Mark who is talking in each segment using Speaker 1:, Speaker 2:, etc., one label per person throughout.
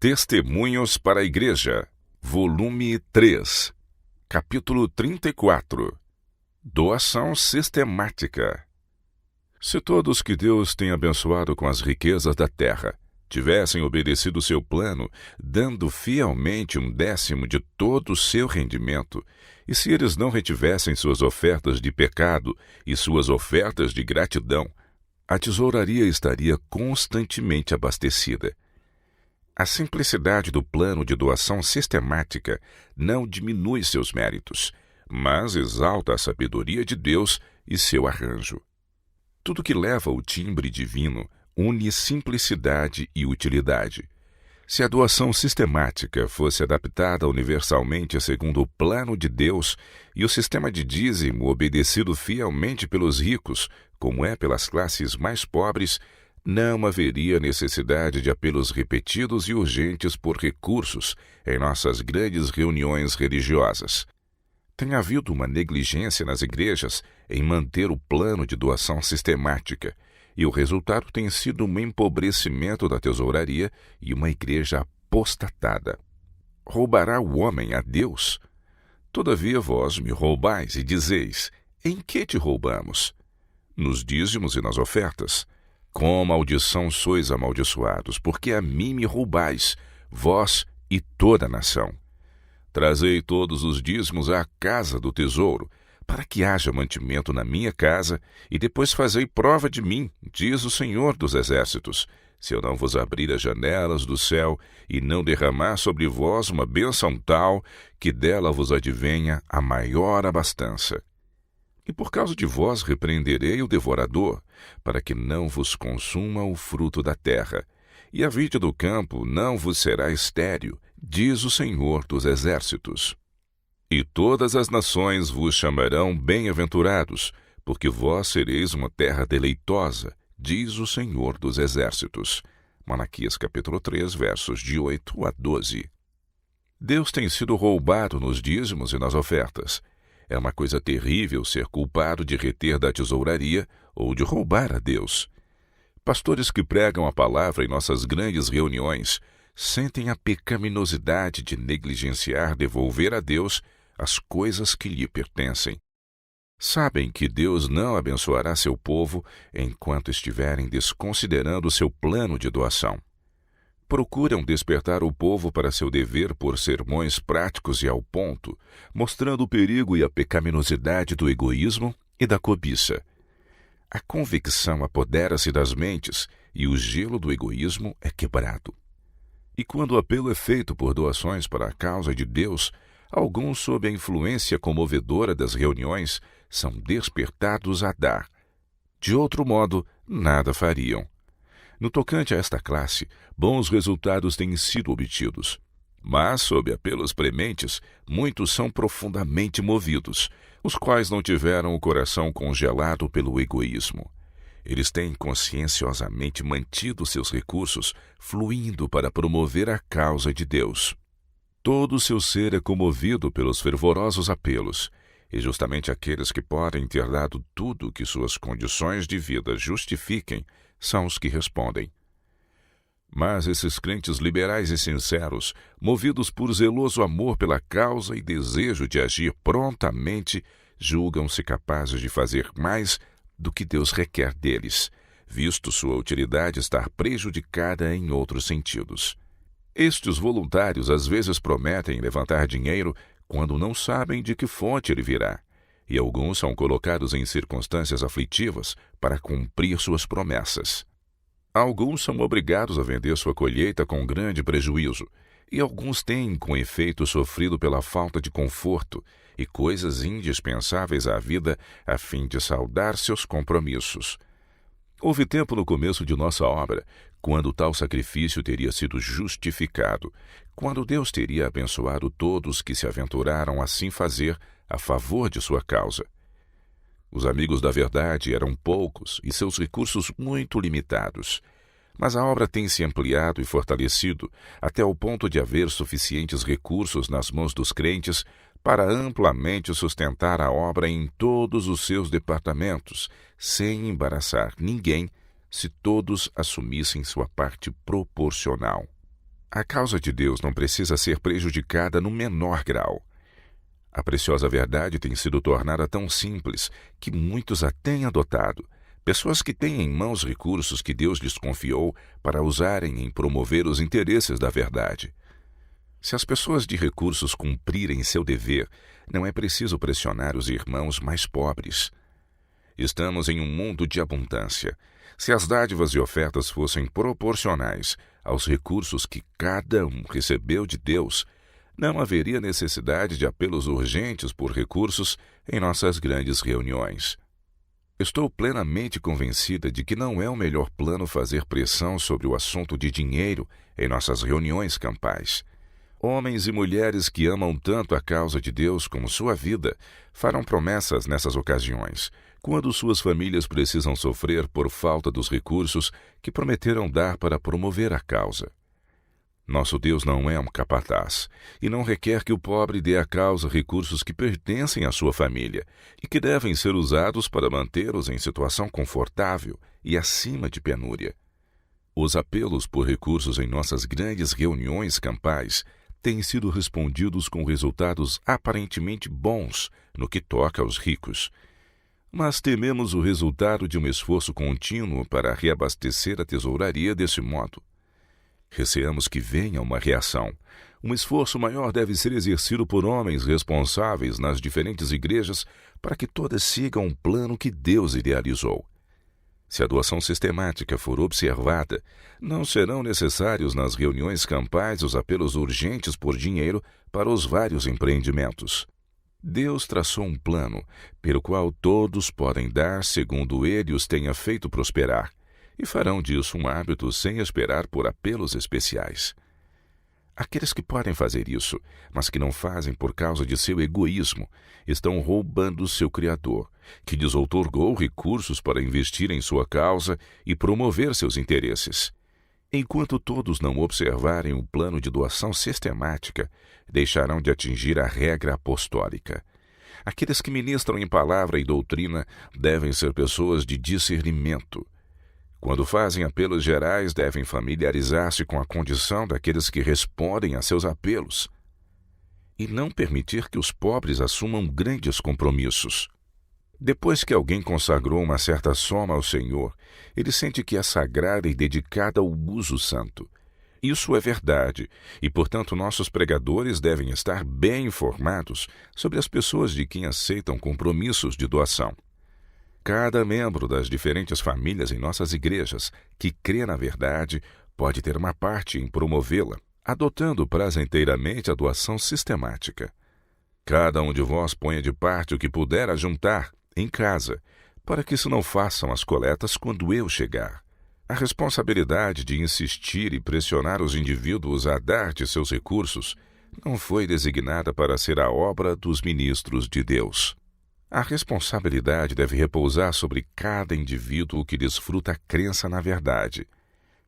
Speaker 1: Testemunhos para a Igreja, volume 3, capítulo 34. Doação sistemática. Se todos que Deus tem abençoado com as riquezas da terra tivessem obedecido seu plano, dando fielmente 1/10 de todo o seu rendimento, e se eles não retivessem suas ofertas de pecado e suas ofertas de gratidão, a tesouraria estaria constantemente abastecida. A simplicidade do plano de doação sistemática não diminui seus méritos, mas exalta a sabedoria de Deus e seu arranjo. Tudo que leva o timbre divino une simplicidade e utilidade. Se a doação sistemática fosse adaptada universalmente segundo o plano de Deus e o sistema de dízimo obedecido fielmente pelos ricos, como é pelas classes mais pobres, não haveria necessidade de apelos repetidos e urgentes por recursos em nossas grandes reuniões religiosas. Tem havido uma negligência nas igrejas em manter o plano de doação sistemática, e o resultado tem sido um empobrecimento da tesouraria e uma igreja apostatada. Roubará o homem a Deus? Todavia vós me roubais e dizeis: em que te roubamos? Nos dízimos e nas ofertas. Com maldição sois amaldiçoados, porque a mim me roubais, vós e toda a nação. Trazei todos os dízimos à casa do tesouro, para que haja mantimento na minha casa, e depois fazei prova de mim, diz o Senhor dos Exércitos, se eu não vos abrir as janelas do céu e não derramar sobre vós uma bênção tal, que dela vos advenha a maior abastança. E por causa de vós repreenderei o devorador, para que não vos consuma o fruto da terra, e a vide do campo não vos será estéril, diz o Senhor dos Exércitos. E todas as nações vos chamarão bem-aventurados, porque vós sereis uma terra deleitosa, diz o Senhor dos Exércitos. Malaquias capítulo 3, versos de 8 a 12. Deus tem sido roubado nos dízimos e nas ofertas. É uma coisa terrível ser culpado de reter da tesouraria ou de roubar a Deus. Pastores que pregam a palavra em nossas grandes reuniões sentem a pecaminosidade de negligenciar devolver a Deus as coisas que lhe pertencem. Sabem que Deus não abençoará seu povo enquanto estiverem desconsiderando seu plano de doação. Procuram despertar o povo para seu dever por sermões práticos e ao ponto, mostrando o perigo e a pecaminosidade do egoísmo e da cobiça. A convicção apodera-se das mentes e o gelo do egoísmo é quebrado. E quando o apelo é feito por doações para a causa de Deus, alguns, sob a influência comovedora das reuniões, são despertados a dar. De outro modo, nada fariam. No tocante a esta classe, bons resultados têm sido obtidos. Mas, sob apelos prementes, muitos são profundamente movidos, os quais não tiveram o coração congelado pelo egoísmo. Eles têm conscienciosamente mantido seus recursos fluindo para promover a causa de Deus. Todo o seu ser é comovido pelos fervorosos apelos, e justamente aqueles que podem ter dado tudo que suas condições de vida justifiquem são os que respondem. Mas esses crentes liberais e sinceros, movidos por zeloso amor pela causa e desejo de agir prontamente, julgam-se capazes de fazer mais do que Deus requer deles, visto sua utilidade estar prejudicada em outros sentidos. Estes voluntários às vezes prometem levantar dinheiro quando não sabem de que fonte ele virá, e alguns são colocados em circunstâncias aflitivas para cumprir suas promessas. Alguns são obrigados a vender sua colheita com grande prejuízo, e alguns têm, com efeito, sofrido pela falta de conforto e coisas indispensáveis à vida a fim de saldar seus compromissos. Houve tempo no começo de nossa obra, quando tal sacrifício teria sido justificado, quando Deus teria abençoado todos que se aventuraram assim fazer a favor de sua causa. Os amigos da verdade eram poucos e seus recursos muito limitados, mas a obra tem se ampliado e fortalecido até o ponto de haver suficientes recursos nas mãos dos crentes para amplamente sustentar a obra em todos os seus departamentos, sem embaraçar ninguém, se todos assumissem sua parte proporcional. A causa de Deus não precisa ser prejudicada no menor grau. A preciosa verdade tem sido tornada tão simples que muitos a têm adotado. Pessoas que têm em mãos recursos que Deus lhes confiou para usarem em promover os interesses da verdade. Se as pessoas de recursos cumprirem seu dever, não é preciso pressionar os irmãos mais pobres. Estamos em um mundo de abundância. Se as dádivas e ofertas fossem proporcionais aos recursos que cada um recebeu de Deus, não haveria necessidade de apelos urgentes por recursos em nossas grandes reuniões. Estou plenamente convencida de que não é o melhor plano fazer pressão sobre o assunto de dinheiro em nossas reuniões campais. Homens e mulheres que amam tanto a causa de Deus como sua vida farão promessas nessas ocasiões, quando suas famílias precisam sofrer por falta dos recursos que prometeram dar para promover a causa. Nosso Deus não é um capataz e não requer que o pobre dê à causa recursos que pertencem à sua família e que devem ser usados para mantê-los em situação confortável e acima de penúria. Os apelos por recursos em nossas grandes reuniões campais têm sido respondidos com resultados aparentemente bons no que toca aos ricos. Mas tememos o resultado de um esforço contínuo para reabastecer a tesouraria desse modo. Receamos que venha uma reação. Um esforço maior deve ser exercido por homens responsáveis nas diferentes igrejas para que todas sigam um plano que Deus idealizou. Se a doação sistemática for observada, não serão necessários nas reuniões campais os apelos urgentes por dinheiro para os vários empreendimentos. Deus traçou um plano pelo qual todos podem dar segundo Ele os tenha feito prosperar, e farão disso um hábito sem esperar por apelos especiais. Aqueles que podem fazer isso, mas que não fazem por causa de seu egoísmo, estão roubando seu Criador, que lhes outorgou recursos para investir em sua causa e promover seus interesses. Enquanto todos não observarem o plano de doação sistemática, deixarão de atingir a regra apostólica. Aqueles que ministram em palavra e doutrina devem ser pessoas de discernimento. Quando fazem apelos gerais, devem familiarizar-se com a condição daqueles que respondem a seus apelos e não permitir que os pobres assumam grandes compromissos. Depois que alguém consagrou uma certa soma ao Senhor, ele sente que é sagrada e dedicada ao uso santo. Isso é verdade, e, portanto, nossos pregadores devem estar bem informados sobre as pessoas de quem aceitam compromissos de doação. Cada membro das diferentes famílias em nossas igrejas que crê na verdade pode ter uma parte em promovê-la, adotando prazenteiramente a doação sistemática. Cada um de vós ponha de parte o que puder ajuntar em casa, para que se não façam as coletas quando eu chegar. A responsabilidade de insistir e pressionar os indivíduos a dar de seus recursos não foi designada para ser a obra dos ministros de Deus. A responsabilidade deve repousar sobre cada indivíduo que desfruta a crença na verdade.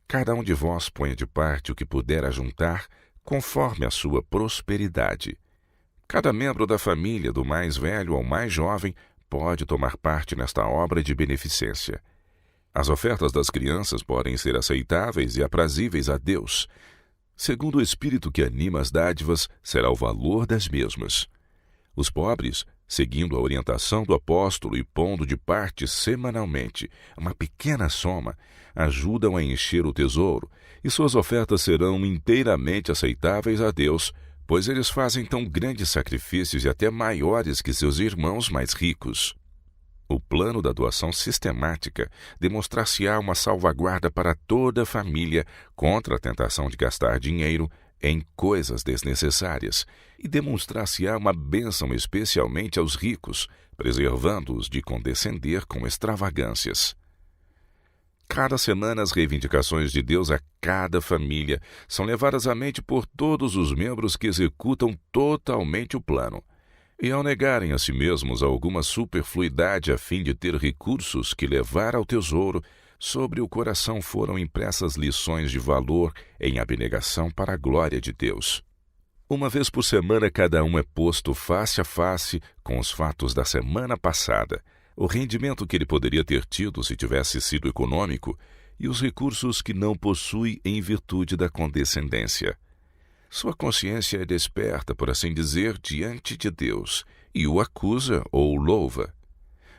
Speaker 1: Cada um de vós ponha de parte o que puder ajuntar, conforme a sua prosperidade. Cada membro da família, do mais velho ao mais jovem, pode tomar parte nesta obra de beneficência. As ofertas das crianças podem ser aceitáveis e aprazíveis a Deus. Segundo o Espírito que anima as dádivas, será o valor das mesmas. Os pobres, seguindo a orientação do apóstolo e pondo de parte semanalmente uma pequena soma, ajudam a encher o tesouro, e suas ofertas serão inteiramente aceitáveis a Deus, pois eles fazem tão grandes sacrifícios e até maiores que seus irmãos mais ricos. O plano da doação sistemática demonstrar-se-á uma salvaguarda para toda a família contra a tentação de gastar dinheiro em coisas desnecessárias, e demonstrar-se-á uma bênção especialmente aos ricos, preservando-os de condescender com extravagâncias. Cada semana as reivindicações de Deus a cada família são levadas à mente por todos os membros que executam totalmente o plano. E ao negarem a si mesmos alguma superfluidade a fim de ter recursos que levar ao tesouro, sobre o coração foram impressas lições de valor em abnegação para a glória de Deus. Uma vez por semana cada um é posto face a face com os fatos da semana passada, o rendimento que ele poderia ter tido se tivesse sido econômico e os recursos que não possui em virtude da condescendência. Sua consciência é desperta, por assim dizer, diante de Deus, e o acusa ou louva.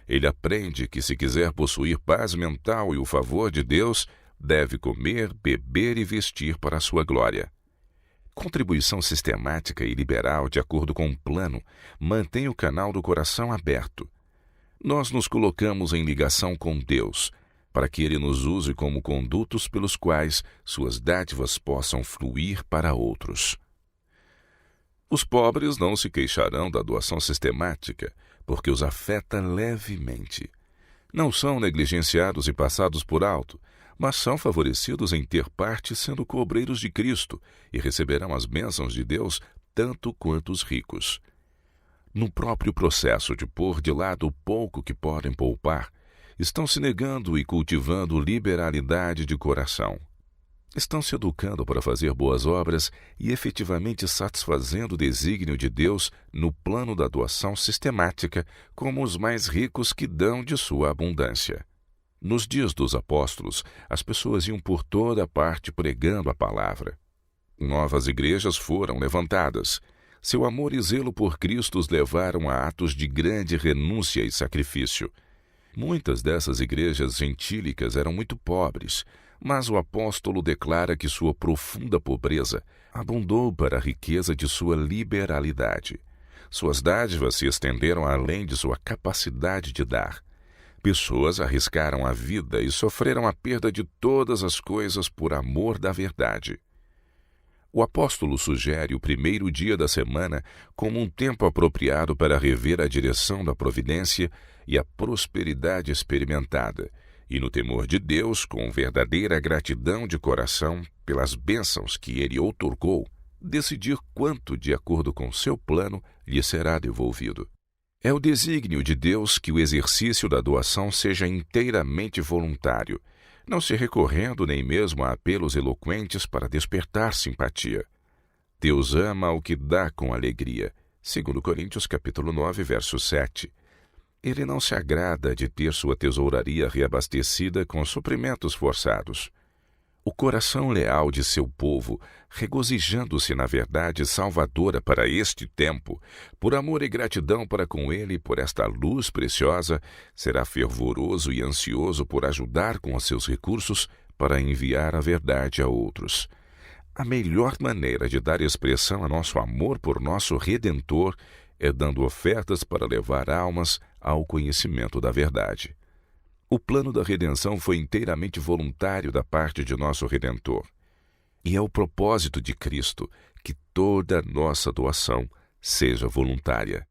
Speaker 1: Ele aprende que, se quiser possuir paz mental e o favor de Deus, deve comer, beber e vestir para a sua glória. Contribuição sistemática e liberal de acordo com um plano mantém o canal do coração aberto. Nós nos colocamos em ligação com Deus, para que Ele nos use como condutos pelos quais suas dádivas possam fluir para outros. Os pobres não se queixarão da doação sistemática, porque os afeta levemente. Não são negligenciados e passados por alto, mas são favorecidos em ter parte sendo cobreiros de Cristo e receberão as bênçãos de Deus tanto quanto os ricos. No próprio processo de pôr de lado o pouco que podem poupar, estão se negando e cultivando liberalidade de coração. Estão se educando para fazer boas obras e efetivamente satisfazendo o desígnio de Deus no plano da doação sistemática, como os mais ricos que dão de sua abundância. Nos dias dos apóstolos, as pessoas iam por toda parte pregando a palavra. Novas igrejas foram levantadas. Seu amor e zelo por Cristo os levaram a atos de grande renúncia e sacrifício. Muitas dessas igrejas gentílicas eram muito pobres, mas o apóstolo declara que sua profunda pobreza abundou para a riqueza de sua liberalidade. Suas dádivas se estenderam além de sua capacidade de dar. Pessoas arriscaram a vida e sofreram a perda de todas as coisas por amor da verdade. O apóstolo sugere o primeiro dia da semana como um tempo apropriado para rever a direção da providência e a prosperidade experimentada, e no temor de Deus, com verdadeira gratidão de coração pelas bênçãos que Ele outorgou, decidir quanto, de acordo com seu plano, lhe será devolvido. É o desígnio de Deus que o exercício da doação seja inteiramente voluntário, não se recorrendo nem mesmo a apelos eloquentes para despertar simpatia. Deus ama o que dá com alegria. 2 Coríntios capítulo 9, verso 7. Ele não se agrada de ter sua tesouraria reabastecida com suprimentos forçados. O coração leal de seu povo, regozijando-se na verdade salvadora para este tempo, por amor e gratidão para com ele por esta luz preciosa, será fervoroso e ansioso por ajudar com os seus recursos para enviar a verdade a outros. A melhor maneira de dar expressão a nosso amor por nosso Redentor é dando ofertas para levar almas ao conhecimento da verdade. O plano da redenção foi inteiramente voluntário da parte de nosso Redentor. E é o propósito de Cristo que toda nossa doação seja voluntária.